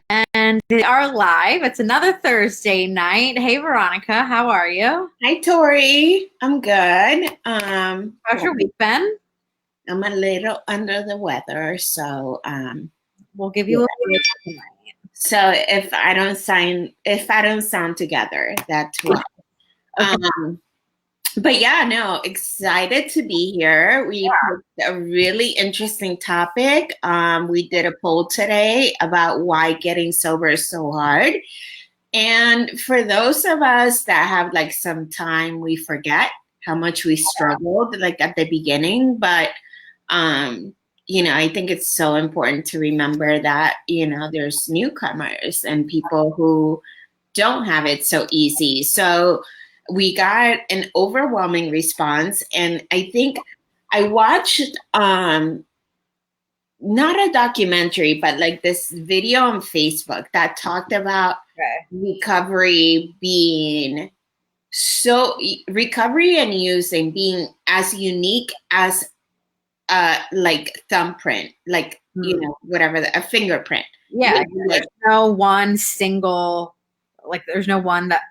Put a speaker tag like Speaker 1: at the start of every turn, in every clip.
Speaker 1: And we are live. It's another Thursday night. Hey, Veronica, how are you?
Speaker 2: Hi, Tori. I'm good.
Speaker 1: How's your week been?
Speaker 2: I'm a little under the weather, so
Speaker 1: We'll give
Speaker 2: yeah.
Speaker 1: you a break tonight.
Speaker 2: So if I don't sound together, that's why.
Speaker 1: Okay.
Speaker 2: Um, but yeah, no, excited to be here. We picked a really interesting topic. We did a poll today about why getting sober is so hard. And for those of us that have like some time, we forget how much we struggled like at the beginning. But um, I think it's so important to remember that, there's newcomers and people who don't have it so easy. So we got an overwhelming response. And I think I watched not a documentary, but like this video on Facebook that talked about
Speaker 1: Okay.
Speaker 2: recovery and using being as unique as like thumbprint, like whatever a fingerprint.
Speaker 1: Yeah,
Speaker 2: Like,
Speaker 1: there's no one single, there's no one that,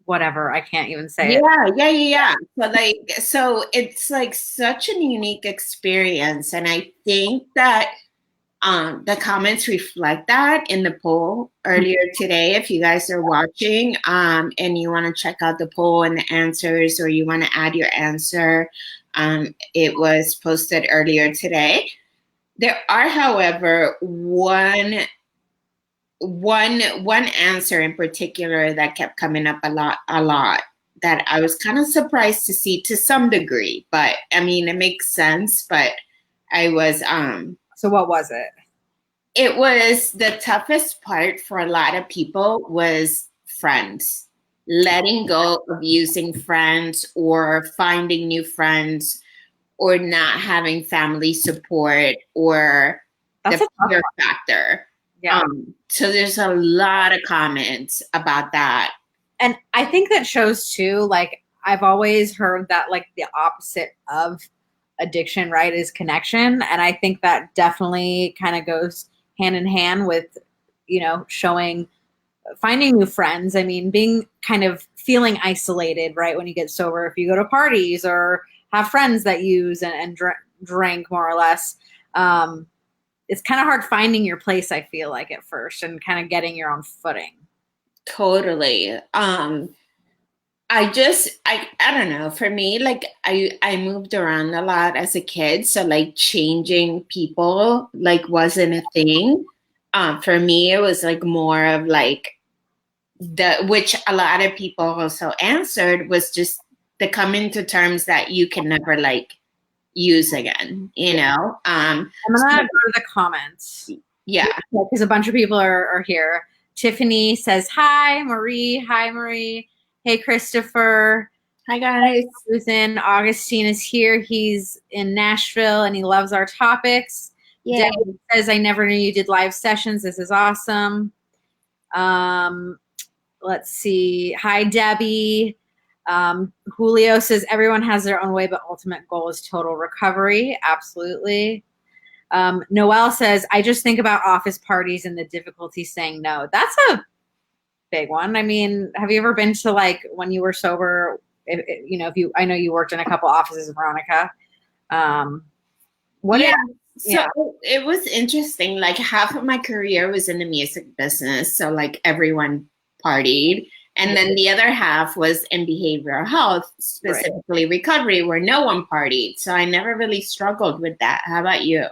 Speaker 1: whatever, I can't even say it.
Speaker 2: yeah. So it's like such an unique experience, and I think that the comments reflect that in the poll earlier today. If you guys are watching and you want to check out the poll and the answers, or you want to add your answer, it was posted earlier today. There are, however, one answer in particular that kept coming up a lot that I was kind of surprised to see to some degree. But I mean, it makes sense. But I was
Speaker 1: So what was it?
Speaker 2: It was the toughest part for a lot of people was friends, letting go of using friends or finding new friends or not having family support or
Speaker 1: That's
Speaker 2: the
Speaker 1: a tough
Speaker 2: fear
Speaker 1: one.
Speaker 2: factor.
Speaker 1: Yeah.
Speaker 2: So there's a lot of comments about that.
Speaker 1: And I think that shows too, like, I've always heard that, like, the opposite of addiction, right, is connection. And I think that definitely kind of goes hand in hand with, finding new friends. I mean, being kind of feeling isolated, right, when you get sober, if you go to parties or have friends that use and drink more or less. It's kind of hard finding your place, I feel like, at first, and kind of getting your own footing.
Speaker 2: Totally. I don't know. For me, like I moved around a lot as a kid, so like changing people like wasn't a thing. For me, it was like more of like the which a lot of people also answered was just the coming to terms that you can never like use again, you know?
Speaker 1: I'm gonna go to the comments.
Speaker 2: Yeah.
Speaker 1: Because a bunch of people are here. Tiffany says hi, Marie. Hi, Marie. Hey, Christopher.
Speaker 2: Hi guys.
Speaker 1: Susan. Augustine is here. He's in Nashville and he loves our topics.
Speaker 2: Yeah.
Speaker 1: Debbie says, I never knew you did live sessions. This is awesome. Let's see. Hi, Debbie. Julio says, everyone has their own way, but ultimate goal is total recovery. Absolutely. Noelle says, I just think about office parties and the difficulty saying no. That's a big one. I mean, have you ever been to, like, when you were sober, I know you worked in a couple offices, Veronica.
Speaker 2: It was interesting. Like half of my career was in the music business. So like everyone partied. And then the other half was in behavioral health, specifically recovery, where no one partied. So I never really struggled with that. How about you?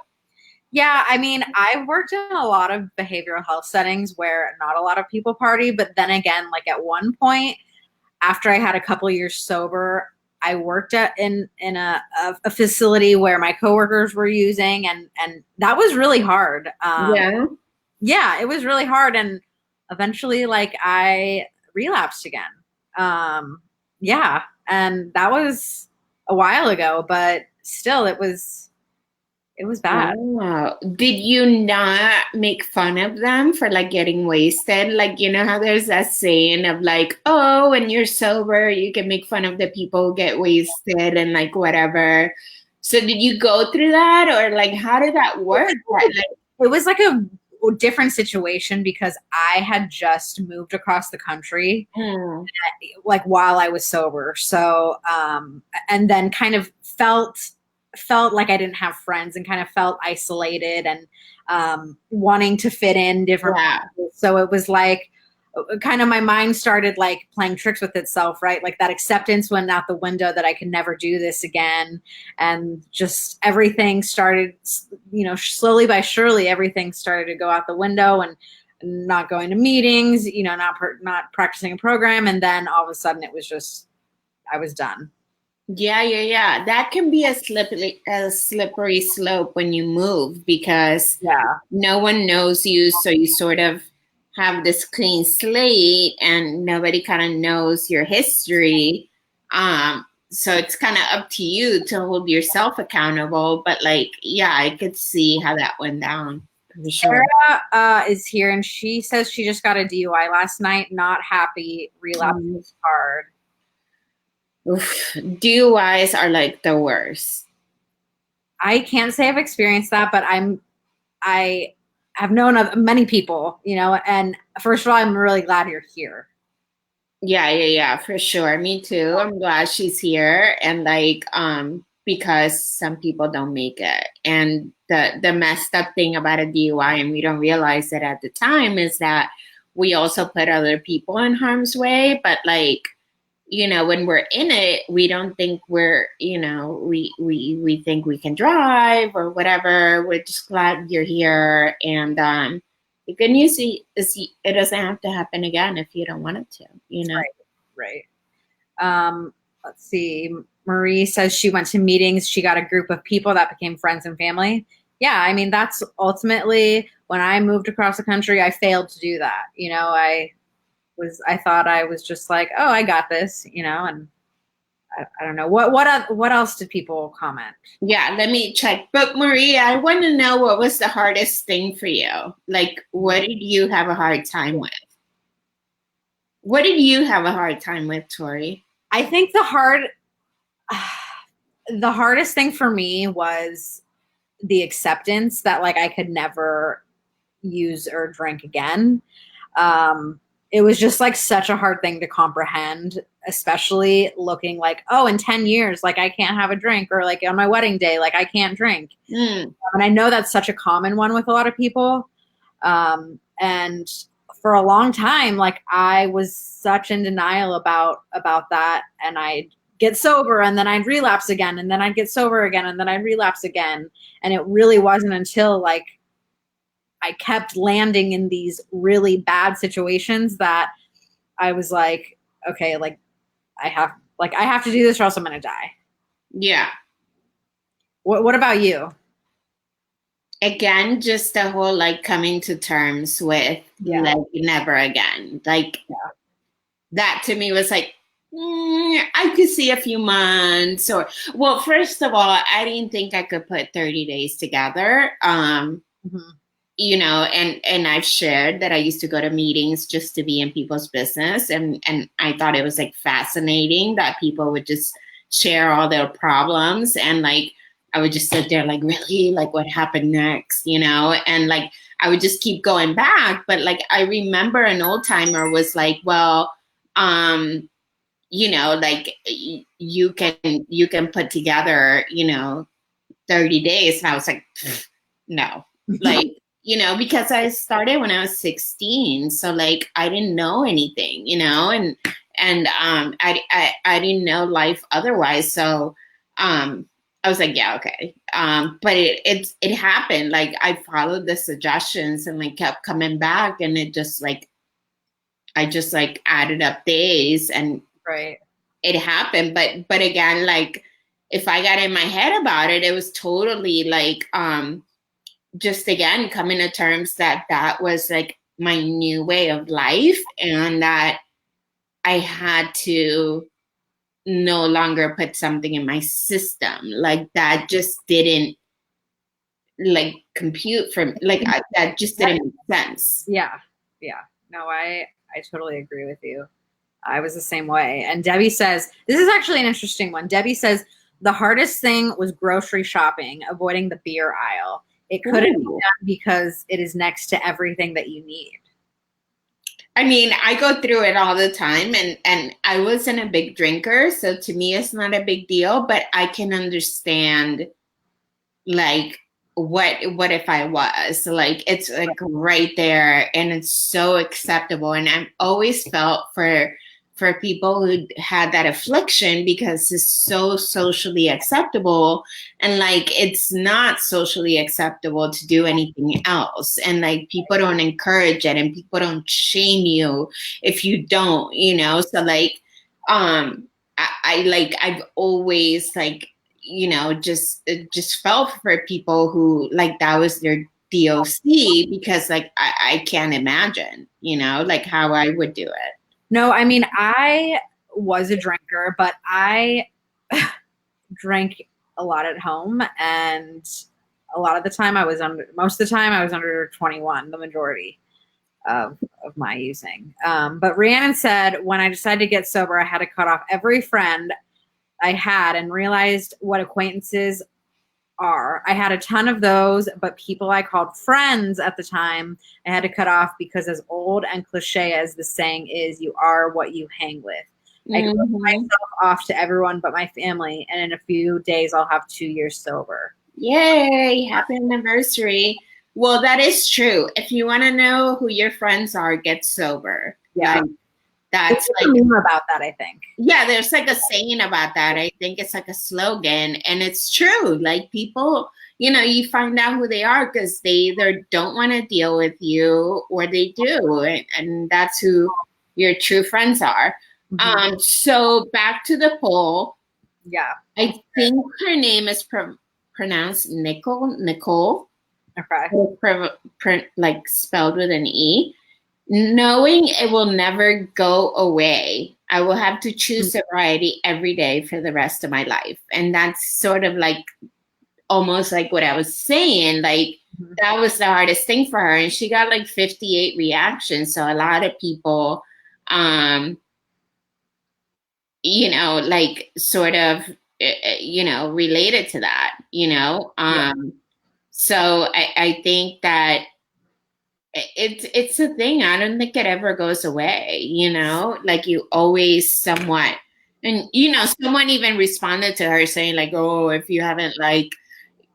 Speaker 1: Yeah, I mean, I've worked in a lot of behavioral health settings where not a lot of people party, but then again, like at one point, after I had a couple years sober, I worked in a facility where my coworkers were using, and that was really hard. Yeah, it was really hard, and eventually, like, I relapsed again. Yeah, and that was a while ago, but still, it was bad.
Speaker 2: Wow. Did you not make fun of them for like getting wasted? Like, you know how there's that saying of like, oh, when you're sober, you can make fun of the people who get wasted and like whatever. So did you go through that, or like how did that work?
Speaker 1: It was like different situation because I had just moved across the country
Speaker 2: Mm,
Speaker 1: like while I was sober. So and then kind of felt like I didn't have friends and kind of felt isolated and wanting to fit in different
Speaker 2: yeah.
Speaker 1: places. So it was like kind of my mind started like playing tricks with itself, right? Like that acceptance went out the window that I could never do this again. And just everything started, slowly by surely, everything started to go out the window and not going to meetings, not practicing a program. And then all of a sudden it was just, I was done.
Speaker 2: Yeah, yeah, yeah. That can be a slippery slope when you move because
Speaker 1: Yeah.
Speaker 2: no one knows you, so you sort of have this clean slate and nobody kind of knows your history. So it's kind of up to you to hold yourself accountable. But like, yeah, I could see how that went down for sure.
Speaker 1: Sarah is here and she says she just got a DUI last night. Not happy. Relapse
Speaker 2: Um,
Speaker 1: is hard.
Speaker 2: oof, DUIs are like the worst.
Speaker 1: I can't say I've experienced that, but I have known of many people, and first of all, I'm really glad you're here.
Speaker 2: Yeah, yeah, yeah, for sure. Me too. I'm glad she's here and like because some people don't make it. And the messed up thing about a DUI and we don't realize it at the time is that we also put other people in harm's way, but like when we're in it, we don't think we think we can drive or whatever. We're just glad you're here and the good news is it doesn't have to happen again if you don't want it to.
Speaker 1: Right. Let's see. Marie says she went to meetings. She got a group of people that became friends and family. Yeah, I mean, that's ultimately when I moved across the country, I failed to do that. I thought I was just like, oh, I got this, and I don't know what else did people comment?
Speaker 2: Yeah, let me check. But Maria, I want to know what was the hardest thing for you? Like, what did you have a hard time with? What did you have a hard time with, Tori?
Speaker 1: I think the hardest thing for me was the acceptance that like I could never use or drink again. It was just like such a hard thing to comprehend, especially looking like, oh, in 10 years, like I can't have a drink, or like on my wedding day, like I can't drink.
Speaker 2: Mm,
Speaker 1: And I know that's such a common one with a lot of people. And for a long time, like I was such in denial about that. And I'd get sober and then I'd relapse again, and then I'd get sober again, and then I'd relapse again. And it really wasn't until like I kept landing in these really bad situations that I was like, okay, like I have to do this or else I'm gonna die.
Speaker 2: yeah.
Speaker 1: What about you?
Speaker 2: Again, just the whole like coming to terms with
Speaker 1: Yeah.
Speaker 2: like never again. Like that to me was like, I could see a few months or, well, first of all, I didn't think I could put 30 days together.
Speaker 1: Mm-hmm.
Speaker 2: And I've shared that I used to go to meetings just to be in people's business, and I thought it was like fascinating that people would just share all their problems, and like I would just sit there like, really, like what happened next, and like I would just keep going back. But like I remember an old timer was like, well, like you can put together 30 days, and I was like, no, like, because I started when I was 16. So like, I didn't know anything, and I didn't know life otherwise. So, I was like, yeah, okay. But it happened. Like I followed the suggestions and like kept coming back, and it just like, I just like added up days and
Speaker 1: Right.
Speaker 2: it happened. But again, like if I got in my head about it, it was totally like, just again coming to terms that that was like my new way of life and that I had to no longer put something in my system like that just didn't like compute from like that just didn't make sense.
Speaker 1: Yeah. Yeah. No, I totally agree with you. I was the same way. And Debbie says, this is actually an interesting one. Debbie says, the hardest thing was grocery shopping, avoiding the beer aisle. It couldn't be
Speaker 2: Ooh.
Speaker 1: done because it is next to everything that you need.
Speaker 2: I mean, I go through it all the time, and I wasn't a big drinker, so to me it's not a big deal, but I can understand like what if I was? Like it's like right there and it's so acceptable. And I've always felt for people who had that affliction because it's so socially acceptable, and like it's not socially acceptable to do anything else, and like people don't encourage it and people don't shame you if you don't, you know. So like I like I've always like, you know, just felt for people who like that was their DOC, because like I can't imagine, you know, like how I would do it.
Speaker 1: No, I mean, I was a drinker, but I drank a lot at home, and a lot of the time I was under, most of the time I was under 21, the majority of my using. But Rhiannon said, when I decided to get sober, I had to cut off every friend I had and realized what acquaintances are. I had a ton of those, but people I called friends at the time, I had to cut off because, as old and cliche as the saying is, you are what you hang with. I closed
Speaker 2: Mm-hmm.
Speaker 1: myself off to everyone but my family, and in a few days, I'll have 2 years sober.
Speaker 2: Yay, happy anniversary. Well, that is true. If you want to know who your friends are, get sober.
Speaker 1: Yeah.
Speaker 2: Like
Speaker 1: There's
Speaker 2: that's
Speaker 1: a
Speaker 2: like,
Speaker 1: meme about that, I think.
Speaker 2: yeah, there's like a saying about that. I think it's like a slogan, and it's true. Like people, you know, you find out who they are because they either don't want to deal with you or they do, and that's who your true friends are.
Speaker 1: Mm-hmm.
Speaker 2: So back to the poll.
Speaker 1: Yeah.
Speaker 2: I think her name is pronounced Nicole,
Speaker 1: Okay.
Speaker 2: like spelled with an E. Knowing it will never go away, I will have to choose sobriety every day for the rest of my life. And that's sort of like almost like what I was saying. Like
Speaker 1: Mm-hmm.
Speaker 2: that was the hardest thing for her. And she got like 58 reactions. So a lot of people, um, you know, like sort of, you know, related to that, you know.
Speaker 1: Yeah.
Speaker 2: So I think that it's a thing. I don't think it ever goes away, you know, like you always somewhat, and you know, someone even responded to her saying like, oh, if you haven't like,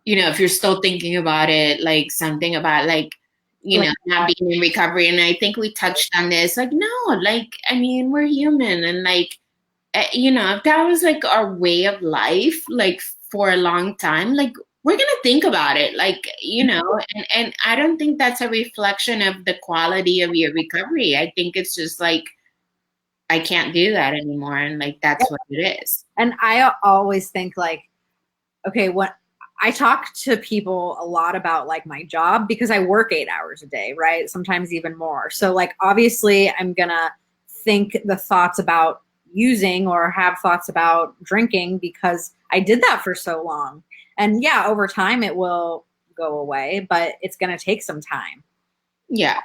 Speaker 2: you know, if you're still thinking about it, like something about like, you
Speaker 1: Like,
Speaker 2: know, not being in recovery. And I think we touched on this, like, no, like, I mean, we're human, and like, you know, if that was like our way of life, like for a long time, like we're gonna think about it, like, you know, and I don't think that's a reflection of the quality of your recovery. I think it's just like I can't do that anymore, and like that's what it is.
Speaker 1: and I always think like, okay, what I talk to people a lot about like my job because I work 8 hours a day, right? Sometimes even more. So like obviously I'm gonna think the thoughts about using or have thoughts about drinking because I did that for so long. And yeah, over time it will go away, but it's gonna take some time.
Speaker 2: Yeah,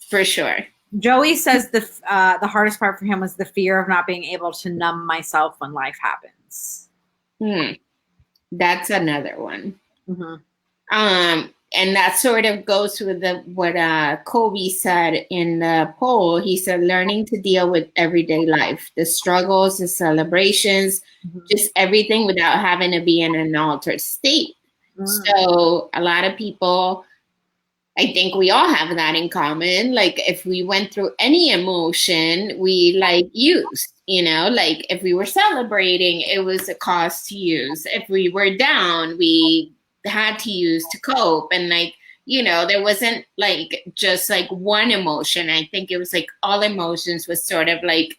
Speaker 2: for sure.
Speaker 1: Joey says the hardest part for him was the fear of not being able to numb myself when life happens.
Speaker 2: Hmm. That's another one.
Speaker 1: Mm-hmm.
Speaker 2: And that sort of goes with the what Kobe said in the poll. He said, learning to deal with everyday life, the struggles, the celebrations,
Speaker 1: Mm-hmm.
Speaker 2: just everything without having to be in an altered state.
Speaker 1: Mm-hmm.
Speaker 2: So a lot of people, I think we all have that in common. Like if we went through any emotion, we like used, you know, like if we were celebrating, it was a cause to use. If we were down, we had to use to cope. And like, you know, there wasn't like just like one emotion. I think it was like all emotions was sort of like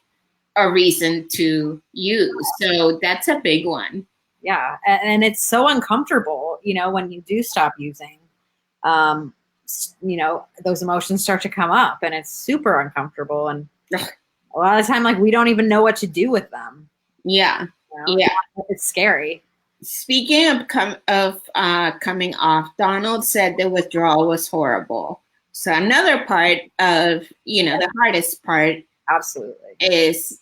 Speaker 2: a reason to use. So that's a big one.
Speaker 1: Yeah, and it's so uncomfortable, you know, when you do stop using. Um, you know, those emotions start to come up, and it's super uncomfortable. And a lot of the time, like we don't even know what to do with them.
Speaker 2: Yeah.
Speaker 1: You know,
Speaker 2: Yeah.
Speaker 1: it's scary.
Speaker 2: Speaking of coming off, Donald said the withdrawal was horrible. So another part of, you know, the hardest part
Speaker 1: Absolutely.
Speaker 2: is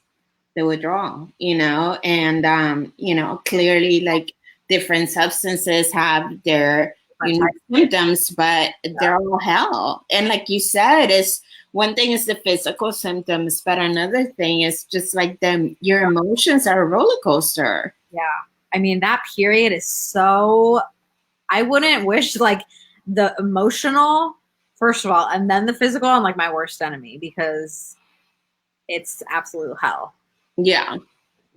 Speaker 2: the withdrawal, you know, and you know, clearly like different substances have their you know, symptoms, but they're all hell. And like you said, is one thing is the physical symptoms, but another thing is just like your emotions are a roller coaster.
Speaker 1: Yeah. I mean, that period is so, I wouldn't wish like the emotional, first of all, and then the physical on like my worst enemy because it's absolute hell,
Speaker 2: Yeah.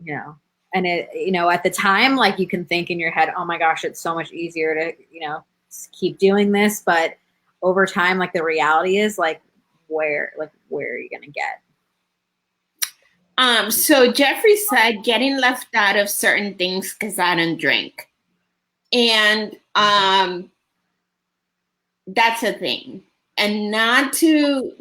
Speaker 1: you know. And it, you know, at the time, like you can think in your head, oh my gosh, it's so much easier to, you know, keep doing this. But over time, like the reality is where are you going to get?
Speaker 2: So Jeffrey said getting left out of certain things because I don't drink. And that's a thing. And not to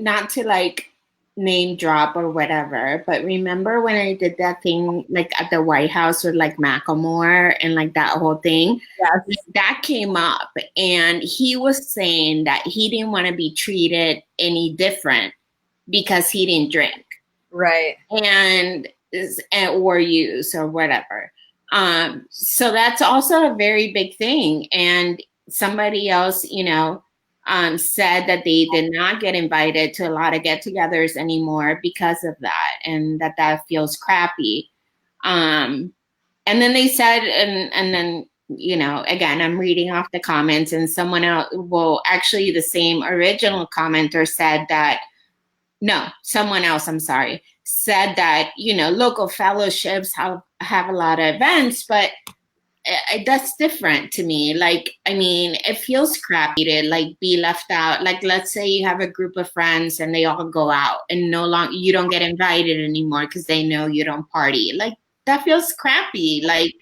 Speaker 2: like name drop or whatever, but remember when I did that thing like at the White House with like Macklemore and like that whole thing?
Speaker 1: Yes.
Speaker 2: That came up and he was saying that he didn't want to be treated any different because he didn't drink.
Speaker 1: Right.
Speaker 2: And or use or whatever. So that's also a very big thing. And somebody else, you know, said that they did not get invited to a lot of get-togethers anymore because of that, and that feels crappy. And then they said, and then you know, again, I'm reading off the comments, and someone else, well, actually, the same original commenter said that. No, someone else, I'm sorry, said that, you know, local fellowships have a lot of events, but that's different to me. Like, I mean, it feels crappy to like be left out. Like, let's say you have a group of friends and they all go out and no longer, you don't get invited anymore because they know you don't party. Like, that feels crappy. Like,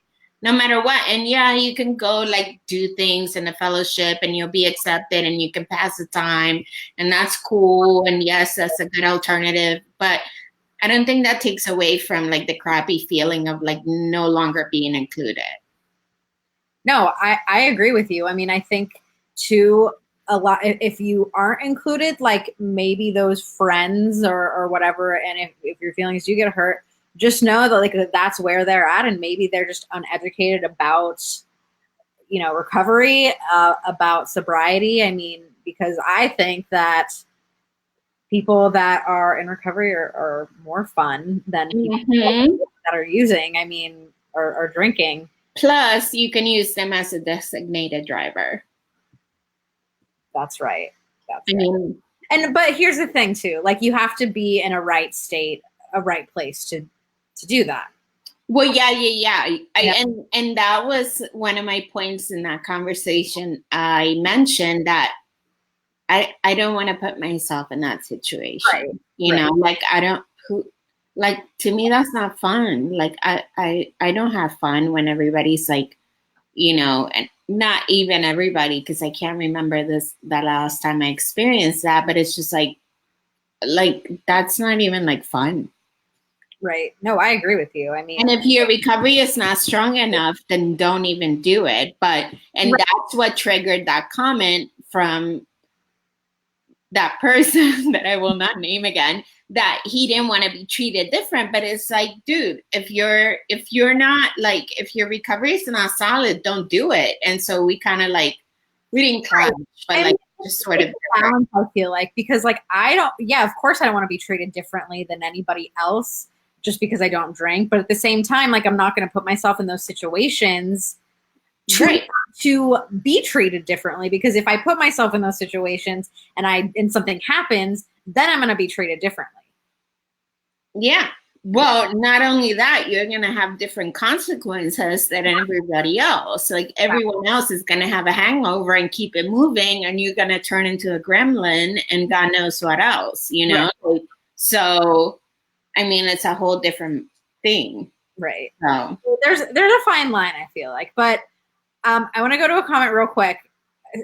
Speaker 2: no matter what. And yeah, you can go like do things in a fellowship and you'll be accepted and you can pass the time and that's cool. And yes, that's a good alternative. But I don't think that takes away from like the crappy feeling of like no longer being included.
Speaker 1: No, I agree with you. I mean, I think too, a lot, if you aren't included, like maybe those friends or whatever, and if your feelings do get hurt, just know that like that's where they're at, and maybe they're just uneducated about, you know, recovery, about sobriety. I mean, because I think that people that are in recovery are more fun than people that are using, I mean, or drinking.
Speaker 2: Plus, you can use them as a designated driver.
Speaker 1: That's right. That's
Speaker 2: I
Speaker 1: right.
Speaker 2: mean,
Speaker 1: And but here's the thing too, like you have to be in a right state, a right place to do that.
Speaker 2: well, yeah. And that was one of my points in that conversation. I mentioned that I don't want to put myself in that situation.
Speaker 1: Right.
Speaker 2: You know, like I don't who like to me that's not fun. Like I don't have fun when everybody's like, you know, and not even everybody because I can't remember that last time I experienced that, but it's just like that's not even like fun.
Speaker 1: Right. No, I agree with you. I mean,
Speaker 2: And if your recovery is not strong enough, then don't even do it. And
Speaker 1: right.
Speaker 2: that's what triggered that comment from that person that I will not name again, that he didn't want to be treated different. But it's like, dude, if you're not like, if your recovery is not solid, don't do it. And so we kind of like, we didn't clash, but like just sort of
Speaker 1: balance, I feel like, because like I don't, yeah, of course I don't want to be treated differently than anybody else just because I don't drink. But at the same time, like I'm not going to put myself in those situations to be treated differently, because if I put myself in those situations and something happens, then I'm going to be treated differently.
Speaker 2: Yeah. Well, not only that, you're going to have different consequences than everybody else. Like everyone else is going to have a hangover and keep it moving, and you're going to turn into a gremlin and God knows what else, you know? Right. So, I mean, it's a whole different thing.
Speaker 1: Right.
Speaker 2: So
Speaker 1: there's a fine line, I feel like. But I want to go to a comment real quick.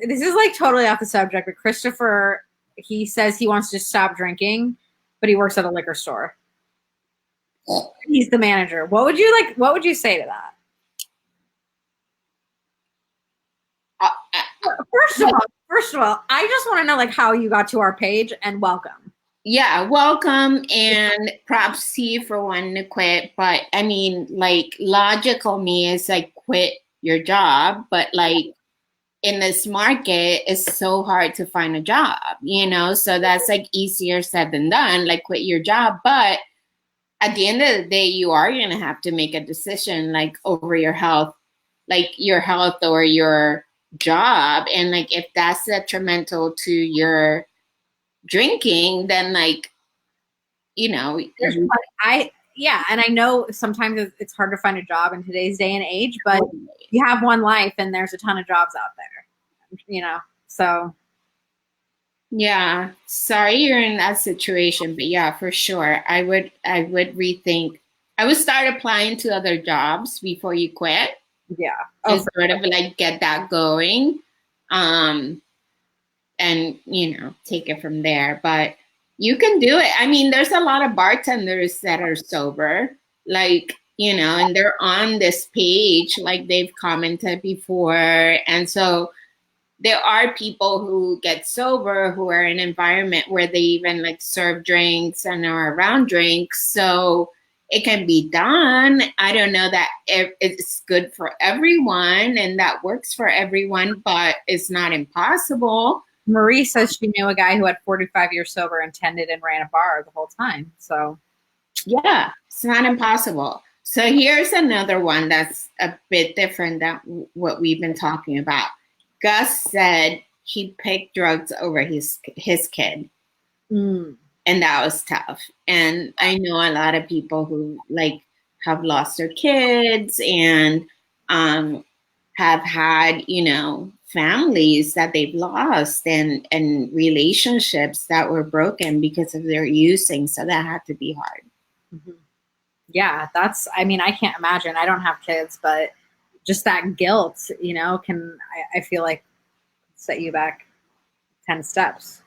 Speaker 1: This is like totally off the subject, but Christopher, he says he wants to stop drinking, but he works at a liquor store. He's the manager. What would you say to that? First of all, I just want to know like how you got to our page, and welcome.
Speaker 2: Yeah, welcome, and props to you for wanting to quit. But I mean, like logical me is like quit your job, but like in this market, it's so hard to find a job, so that's like easier said than done, like quit your job. But at the end of the day, you are going to have to make a decision like over your health, like your health or your job. And like if that's detrimental to your drinking, then like,
Speaker 1: There's yeah, and I know sometimes it's hard to find a job in today's day and age, but you have one life and there's a ton of jobs out there, so.
Speaker 2: Yeah, sorry you're in that situation, but yeah, for sure. I would rethink. I would start applying to other jobs before you quit.
Speaker 1: Yeah.
Speaker 2: And sort of like get that going. And take it from there. But you can do it. I mean, there's a lot of bartenders that are sober, like, and they're on this page, like they've commented before. And so there are people who get sober who are in an environment where they even like serve drinks and are around drinks. So it can be done. I don't know that it's good for everyone and that works for everyone, but it's not impossible.
Speaker 1: Marie says she knew a guy who had 45 years sober and tended and ran a bar the whole time. So
Speaker 2: yeah, it's not impossible. So here's another one that's a bit different than what we've been talking about. Gus said he picked drugs over his kid.
Speaker 1: Mm.
Speaker 2: And that was tough. And I know a lot of people who like have lost their kids and have had, families that they've lost and relationships that were broken because of their using. So that had to be hard.
Speaker 1: Mm-hmm. Yeah, I can't imagine. I don't have kids, but just that guilt, I feel like set you back 10 steps.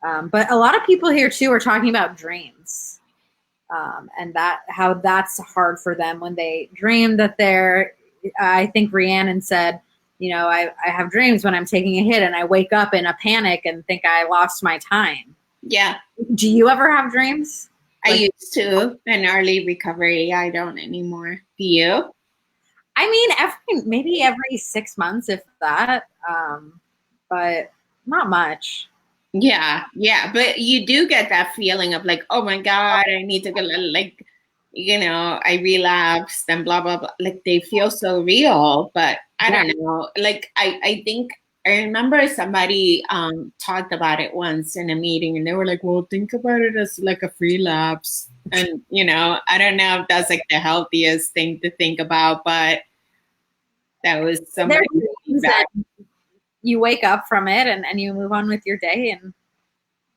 Speaker 1: But a lot of people here too are talking about dreams, and how that's hard for them when they dream that I think Rhiannon said, I have dreams when I'm taking a hit and I wake up in a panic and think I lost my time.
Speaker 2: Yeah.
Speaker 1: Do you ever have dreams?
Speaker 2: I used to in early recovery. I don't anymore. Do you?
Speaker 1: I mean, maybe every 6 months, if that, but not much.
Speaker 2: Yeah, but you do get that feeling of like, oh my God, I need to go, like, I relapsed and blah, blah, blah. Like they feel so real, but I don't know. Like, I think I remember somebody talked about it once in a meeting and they were like, well, think about it as like a relapse. And, I don't know if that's like the healthiest thing to think about, but that was somebody.
Speaker 1: You wake up from it and you move on with your day and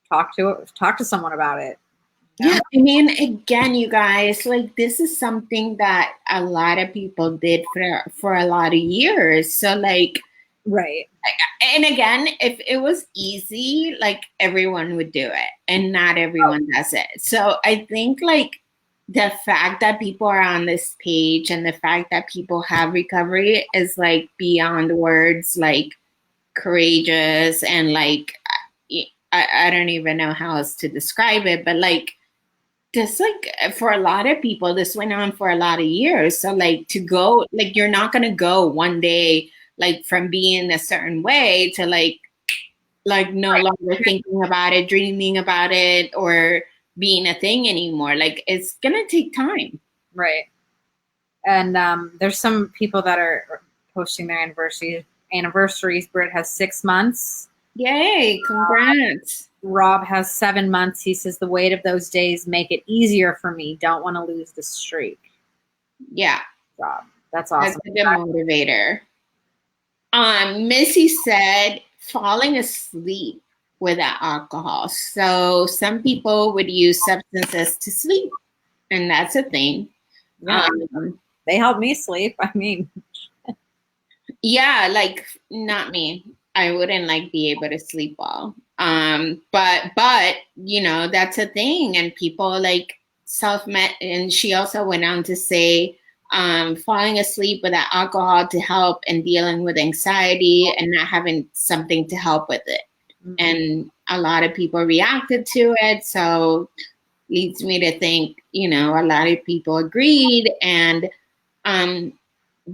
Speaker 1: talk to someone about it.
Speaker 2: Yeah, I mean, again, you guys, like this is something that a lot of people did for a lot of years. So like,
Speaker 1: right.
Speaker 2: And again, if it was easy, like everyone would do it, and not everyone does it. So I think like the fact that people are on this page and the fact that people have recovery is like beyond words, like courageous and like I don't even know how else to describe it, but like just like for a lot of people this went on for a lot of years. So like to go, like you're not going to go one day like from being a certain way to like no longer thinking about it, dreaming about it, or being a thing anymore. Like it's going to take time.
Speaker 1: Right. And there's some people that are posting their anniversaries. Britt has 6 months.
Speaker 2: Yay, congrats.
Speaker 1: Rob has 7 months. He says the weight of those days make it easier for me. Don't want to lose the streak.
Speaker 2: Yeah.
Speaker 1: Rob, that's awesome.
Speaker 2: That's a good motivator. Missy said falling asleep without alcohol. So some people would use substances to sleep, and that's a thing.
Speaker 1: Yeah. They help me sleep. I mean,
Speaker 2: yeah, like not me. I wouldn't like be able to sleep well. But you know, that's a thing, and people like self-med. And she also went on to say, falling asleep without alcohol to help in dealing with anxiety and not having something to help with it. Mm-hmm. And a lot of people reacted to it, so leads me to think, you know, a lot of people agreed. And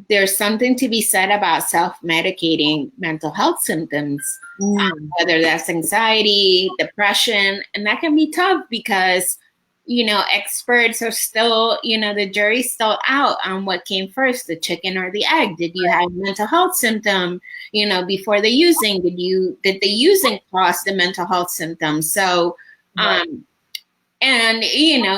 Speaker 2: there's something to be said about self-medicating mental health symptoms,
Speaker 1: Mm.
Speaker 2: whether that's anxiety, depression, and that can be tough because, experts are still, the jury's still out on what came first, the chicken or the egg. Did you have a mental health symptom, before the using? Did the using cause the mental health symptoms? So,
Speaker 1: Right.
Speaker 2: and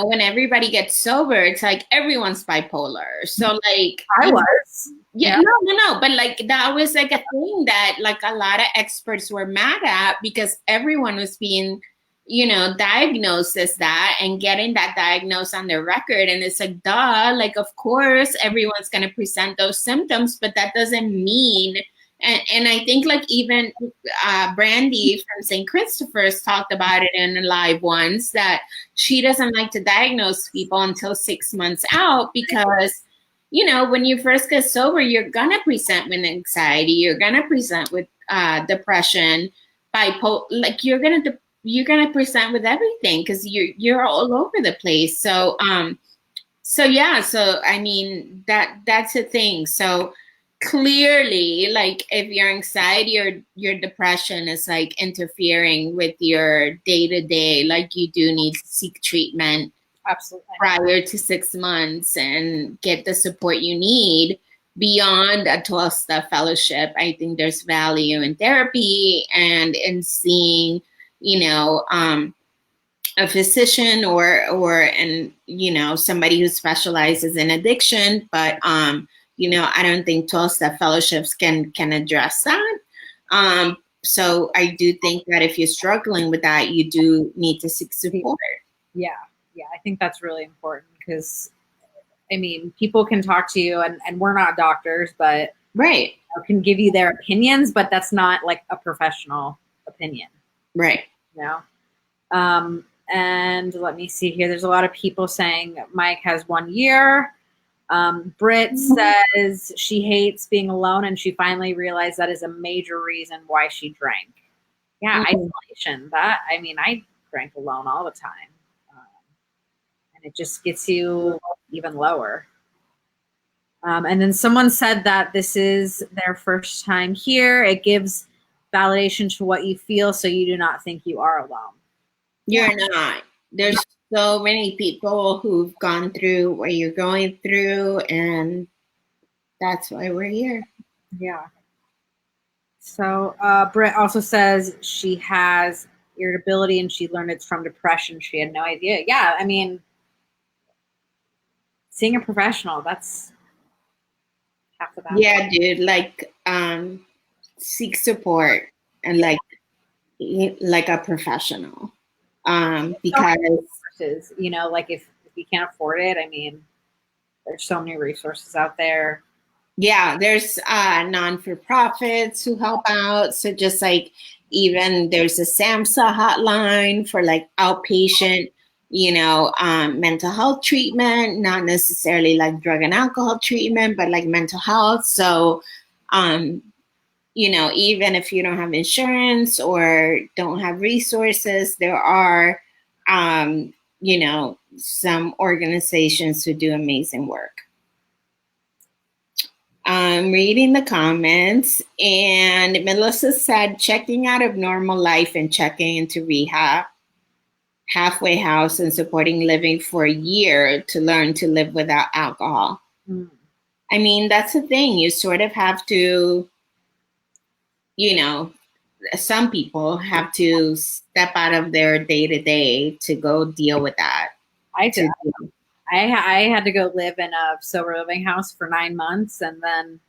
Speaker 2: when everybody gets sober, it's like everyone's bipolar. So like,
Speaker 1: I was.
Speaker 2: yeah,
Speaker 1: Yeah.
Speaker 2: no, but like that was like a thing that like a lot of experts were mad at because everyone was being, diagnosed as that and getting that diagnosed on their record. And it's like, duh, like, of course, everyone's going to present those symptoms, but that doesn't mean. And I think like even Brandy from St. Christopher's talked about it in a live once that she doesn't like to diagnose people until 6 months out because when you first get sober, you're gonna present with anxiety, you're gonna present with depression, bipolar, like you're gonna present with everything because you're all over the place. So yeah, so I mean that's a thing. So clearly, like if your anxiety or your depression is like interfering with your day to day, like you do need to seek treatment
Speaker 1: Absolutely.
Speaker 2: prior to 6 months and get the support you need beyond a 12-step fellowship. I think there's value in therapy and in seeing, a physician or somebody who specializes in addiction. But I don't think 12-step fellowships can address that. So I do think that if you're struggling with that, you do need to seek support.
Speaker 1: Yeah. Yeah. I think that's really important because, I mean, people can talk to you, and we're not doctors, but
Speaker 2: Right.
Speaker 1: can give you their opinions, but that's not like a professional opinion,
Speaker 2: Right.
Speaker 1: you know? And let me see here. There's a lot of people saying Mike has 1 year. Britt says she hates being alone, and she finally realized that is a major reason why she drank. Yeah, isolation. That, I mean, I drank alone all the time, and it just gets you even lower. And then someone said that this is their first time here. It gives validation to what you feel, so you do not think you are alone.
Speaker 2: You're not. There's so many people who've gone through what you're going through, and that's why we're here.
Speaker 1: Yeah. So Britt also says she has irritability and she learned it's from depression. She had no idea. Yeah, I mean, seeing a professional, that's half the battle.
Speaker 2: Yeah, dude, like seek support and like a professional. Because
Speaker 1: Resources, like if you can't afford it, I mean, there's so many resources out there.
Speaker 2: yeah, there's non-for-profits who help out. So just like even there's a SAMHSA hotline for like outpatient, mental health treatment, not necessarily like drug and alcohol treatment, but like mental health. So, even if you don't have insurance or don't have resources, there are, some organizations who do amazing work. I'm reading the comments, and Melissa said checking out of normal life and checking into rehab, halfway house, and supporting living for a year to learn to live without alcohol.
Speaker 1: Mm.
Speaker 2: I mean, that's the thing. You sort of have to, some people have to step out of their day to day to go deal with that.
Speaker 1: I did. I had to go live in a sober living house for 9 months, and then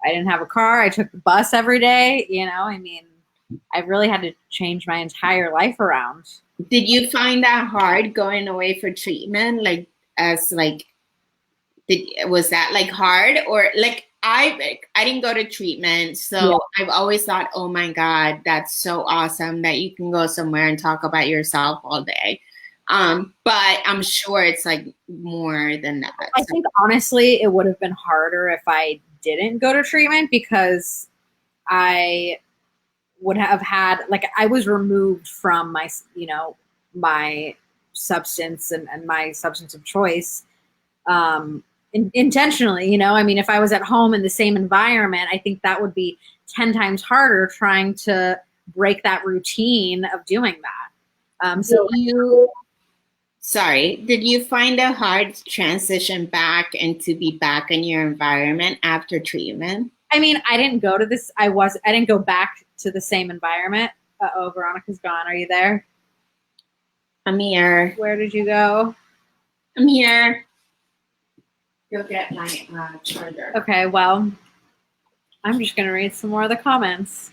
Speaker 1: I didn't have a car. I took the bus every day. I mean, I really had to change my entire life around.
Speaker 2: Did you find that hard going away for treatment? Like, as like, was that like hard or like? I didn't go to treatment, so I've always thought, oh my God, that's so awesome that you can go somewhere and talk about yourself all day. But I'm sure it's like more than that.
Speaker 1: I think honestly, it would have been harder if I didn't go to treatment because I would have had, like, I was removed from my substance and my substance of choice intentionally, you know. I mean, if I was at home in the same environment, I think that would be 10 times harder trying to break that routine of doing that.
Speaker 2: Did you, sorry, did you find it hard to transition back and to be back in your environment after treatment?
Speaker 1: I mean, I didn't go to this. I didn't go back to the same environment. Oh, Veronica's gone. Are you there?
Speaker 2: I'm here.
Speaker 1: Where did you go?
Speaker 2: I'm here. Go get my charger.
Speaker 1: Okay, well, I'm just going to read some more of the comments.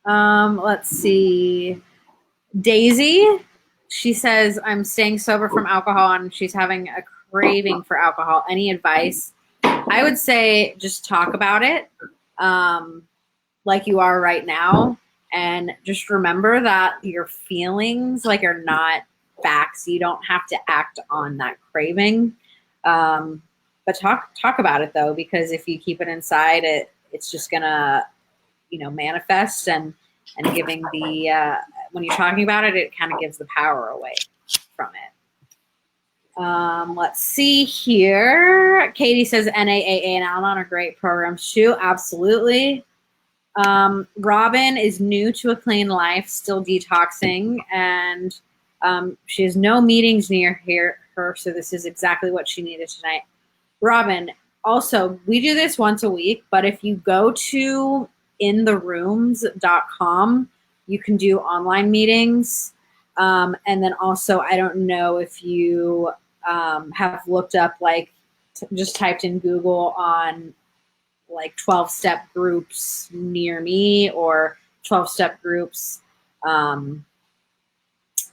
Speaker 1: Let's see. Daisy, she says, I'm staying sober from alcohol and she's having a craving for alcohol. Any advice? I would say just talk about it like you are right now. And just remember that your feelings like are not facts. You don't have to act on that craving. But talk about it though, because if you keep it inside, it's just gonna, you know, manifest and giving the when you're talking about it, it kind of gives the power away from it. Let's see here. Katie says NAAA and Al-Anon are great programs too. Absolutely. Robin is new to a clean life, still detoxing, and she has no meetings near her, so this is exactly what she needed tonight. Robin, also, we do this once a week, but if you go to intherooms.com, you can do online meetings. And then also, I don't know if you have looked up, like, just typed in Google on like 12-step groups near me or 12-step groups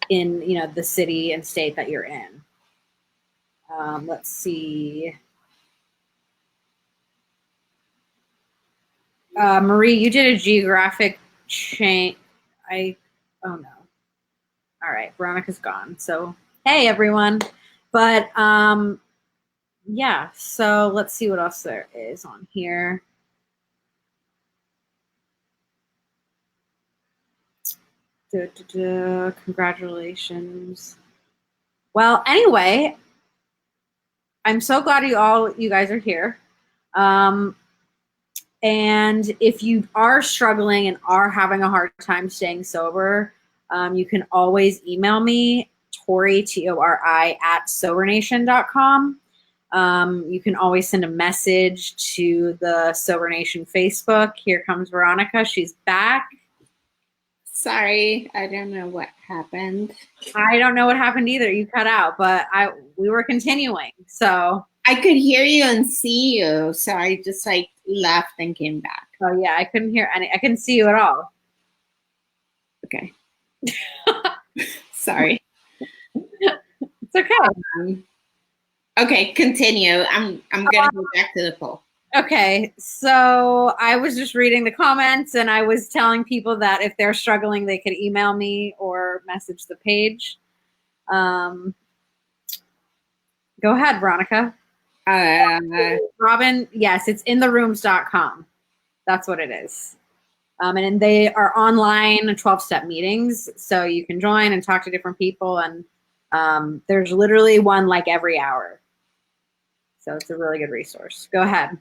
Speaker 1: in, you know, the city and state that you're in. Let's see. Marie, you did a geographic change. Oh no. All right, Veronica's gone. So, hey everyone. But yeah, so let's see what else there is on here. Congratulations. Well, anyway, I'm so glad you guys are here. And if you are struggling and are having a hard time staying sober, you can always email me, Tori, Tori, at sobernation.com. You can always send a message to the Sober Nation Facebook. Here comes Veronica. She's back.
Speaker 2: Sorry, I don't know what happened.
Speaker 1: I don't know what happened either. You cut out, but we were continuing. So
Speaker 2: I could hear you and see you, so I just like left and came back.
Speaker 1: Oh yeah, I couldn't hear any. I couldn't see you at all.
Speaker 2: Okay. Sorry.
Speaker 1: It's okay.
Speaker 2: Okay, continue. I'm gonna go back to the poll.
Speaker 1: Okay, so I was just reading the comments and I was telling people that if they're struggling, they could email me or message the page. Go ahead, Veronica. Robin, yes, it's intherooms.com. That's what it is. And they are online 12-step meetings, so you can join and talk to different people, and there's literally one like every hour. So it's a really good resource. Go ahead.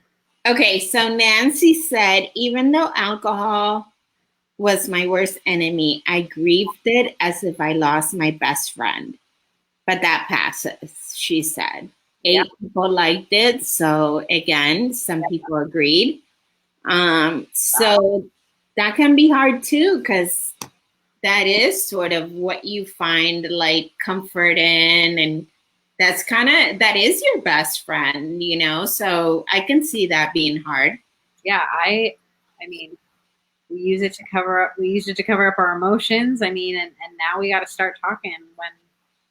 Speaker 2: Okay, so Nancy said, even though alcohol was my worst enemy, I grieved it as if I lost my best friend. But that passes, she said. 8 people liked it, so again, some people agreed. So that can be hard too, because that is sort of what you find like comfort in, and that is your best friend, you know? So I can see that being hard.
Speaker 1: Yeah, I mean, we use it to cover up our emotions. I mean, and now we got to start talking when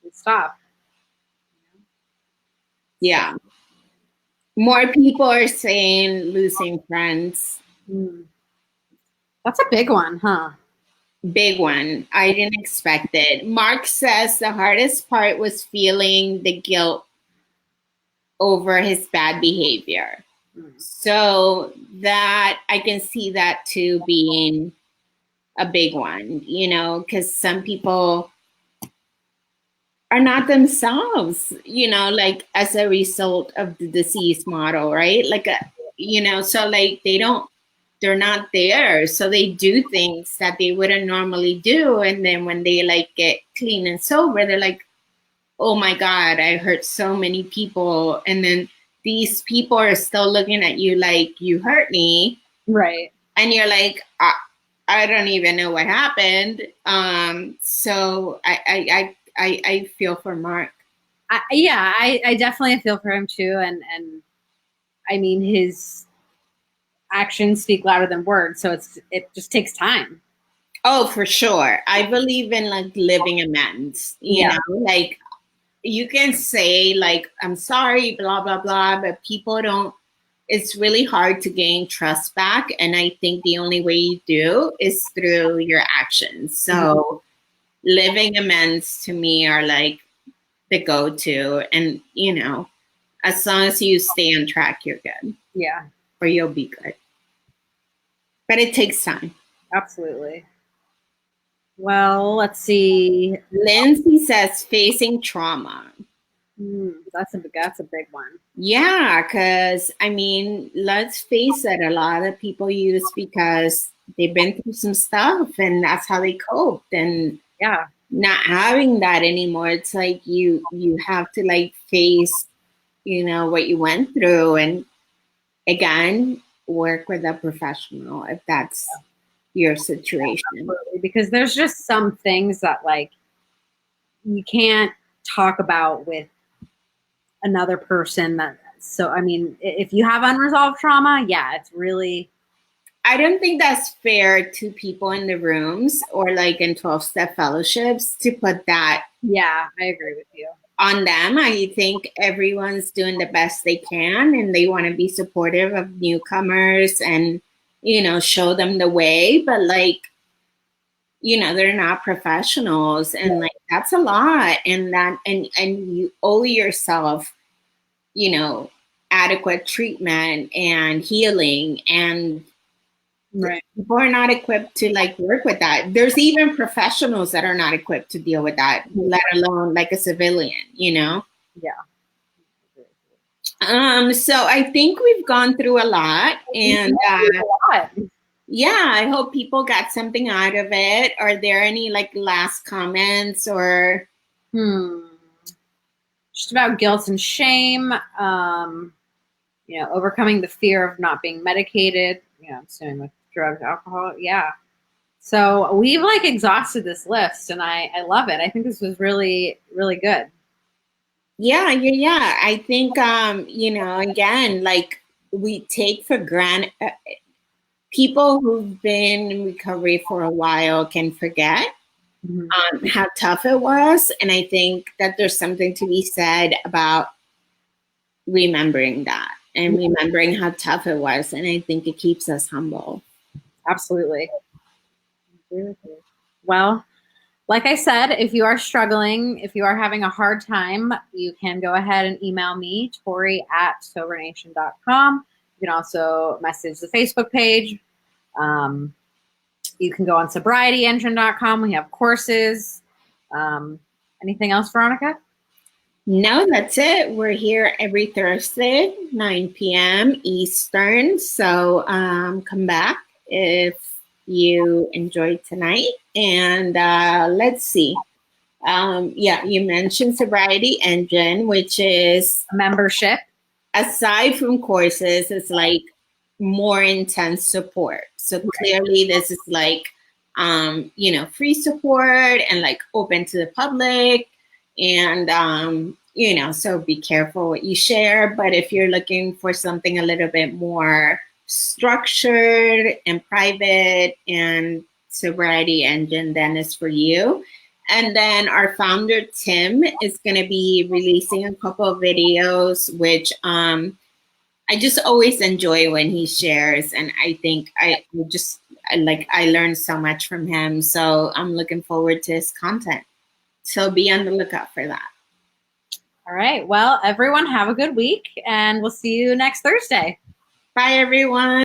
Speaker 1: we stop.
Speaker 2: Yeah. More people are saying losing friends.
Speaker 1: That's a big one, huh?
Speaker 2: Big one. I didn't expect it. Mark says the hardest part was feeling the guilt over his bad behavior. So that I can see that too being a big one, you know, because some people are not themselves, like as a result of the disease model, right? Like, so like they're not there. So they do things that they wouldn't normally do. And then when they like get clean and sober, they're like, oh my God, I hurt so many people. And then these people are still looking at you like you hurt me.
Speaker 1: Right.
Speaker 2: And you're like, I don't even know what happened. So I feel for Mark.
Speaker 1: I definitely feel for him too. And I mean, his actions speak louder than words. So it just takes time.
Speaker 2: Oh, for sure. I believe in like living amends,
Speaker 1: Yeah.
Speaker 2: like you can say like, I'm sorry, blah, blah, blah, but people don't, it's really hard to gain trust back. And I think the only way you do is through your actions. So living amends to me are like the go-to. And, as long as you stay on track, you're good.
Speaker 1: Yeah.
Speaker 2: Or you'll be good. But it takes time.
Speaker 1: Absolutely. Well, let's see.
Speaker 2: Lindsay says facing trauma.
Speaker 1: That's a big one.
Speaker 2: Yeah, because I mean, let's face it, a lot of people use because they've been through some stuff and that's how they coped. And
Speaker 1: Yeah.
Speaker 2: not having that anymore, it's like you have to like face, what you went through, and again, work with a professional if that's your situation.
Speaker 1: Absolutely. Because there's just some things that like you can't talk about with another person I mean, if you have unresolved trauma, yeah, it's really.
Speaker 2: I don't think that's fair to people in the rooms or like in 12-step fellowships to put that.
Speaker 1: Yeah, I agree with you.
Speaker 2: On them. I think everyone's doing the best they can and they want to be supportive of newcomers and, show them the way. But like, they're not professionals and like that's a lot. And you owe yourself, adequate treatment and healing, and
Speaker 1: Right.
Speaker 2: people are not equipped to like work with that. There's even professionals that are not equipped to deal with that, let alone like a civilian.
Speaker 1: Yeah.
Speaker 2: So I think we've gone through a lot, and
Speaker 1: A lot.
Speaker 2: yeah, I hope people got something out of it. Are there any like last comments or?
Speaker 1: Just about guilt and shame. Overcoming the fear of not being medicated. I'm assuming with drugs, alcohol. Yeah. So we've like exhausted this list, and I love it. I think this was really, really good.
Speaker 2: Yeah. I think again, like we take for granted. People who've been in recovery for a while can forget how tough it was, and I think that there's something to be said about remembering that and remembering how tough it was, and I think it keeps us humble.
Speaker 1: Absolutely. Well, like I said, if you are struggling, if you are having a hard time, you can go ahead and email me, Tori@sobernation.com. You can also message the Facebook page. You can go on sobrietyengine.com. We have courses. Anything else, Veronica?
Speaker 2: No, that's it. We're here every Thursday, 9 p.m. Eastern. So come back if you enjoyed tonight. And let's see. You mentioned Sobriety Engine, which is
Speaker 1: Membership.
Speaker 2: Aside from courses, it's like more intense support. So clearly this is like, free support and like open to the public. And, so be careful what you share. But if you're looking for something a little bit more structured and private, and Sobriety Engine, then is for you. And then our founder, Tim, is going to be releasing a couple of videos, which I just always enjoy when he shares. And I think I learned so much from him. So I'm looking forward to his content. So be on the lookout for that.
Speaker 1: All right. Well, everyone have a good week, and we'll see you next Thursday.
Speaker 2: Bye, everyone.